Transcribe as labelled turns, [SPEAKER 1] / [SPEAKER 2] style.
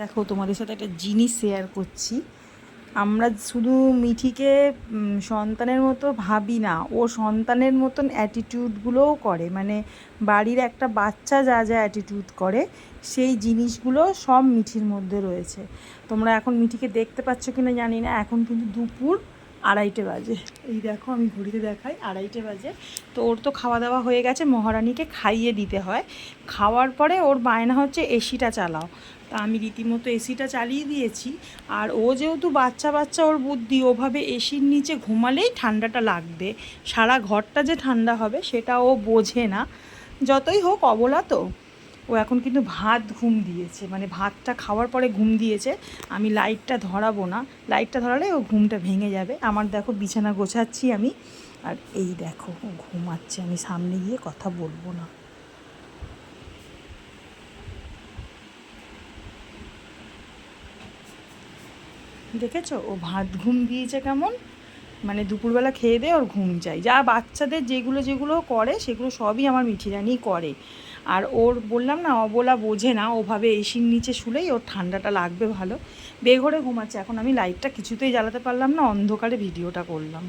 [SPEAKER 1] দেখো, তোমাদের সাথে একটা জিনিস শেয়ার করছি। আমরা শুধু মিঠিকে সন্তানের মতো ভাবি না, ও সন্তানের মতন অ্যাটিটিউডগুলোও করে। মানে বাড়ির একটা বাচ্চা যা যা অ্যাটিটিউড করে সেই জিনিসগুলো সব মিঠির মধ্যে রয়েছে। তোমরা এখন মিঠিকে দেখতে পাচ্ছ কি না জানি না, এখন কিন্তু দুপুর 2:30 বাজে। এই দেখো, আমি ঘড়িতে দেখাই 2:30 বাজে। তো ওর তো খাওয়া দাওয়া হয়ে গেছে, মহারানীকে খাইয়ে দিতে হয়। খাওয়ার পরে ওর বায়না হচ্ছে এসিটা চালাও। তা আমি রীতিমতো এসিটা চালিয়ে দিয়েছি। আর ও যেহেতু বাচ্চা বাচ্চা, ওর বুদ্ধি, ওভাবে এসির নিচে ঘুমালেই ঠান্ডাটা লাগবে, সারা ঘরটা যে ঠান্ডা হবে সেটা ও বোঝে না। যতই হোক অবলা তো। ও এখন কিন্তু ঘুম দিয়েছে, মানে ভাতটা খাওয়ার পরে ঘুম দিয়েছে। আমি লাইটটা ধরাবো না, লাইটটা ধরালে ও ঘুমটা ভেঙে যাবে। আমার দেখো বিছানা গোছাচ্ছি আমি, আর এই দেখো ও ঘুমাচ্ছে। আমি সামনে গিয়ে কথা বলবো না। দেখেছো ও ঘুম দিয়েছে কেমন। মানে দুপুরবেলা খেয়ে দিয়ে ওর ঘুম চাই। যা বাচ্চাদের যেগুলো যেগুলো করে সেগুলো সবই আমার মিঠিরানি করে। আর ওর বললাম না, অবলা বোঝে না, ওভাবে এসির নিচে শুলেই ওর ঠান্ডাটা লাগবে ভালো। বেঘরে ঘুমাচ্ছে। এখন আমি লাইটটা কিছুতেই জ্বালাতে পারলাম না, অন্ধকারে ভিডিওটা করলাম।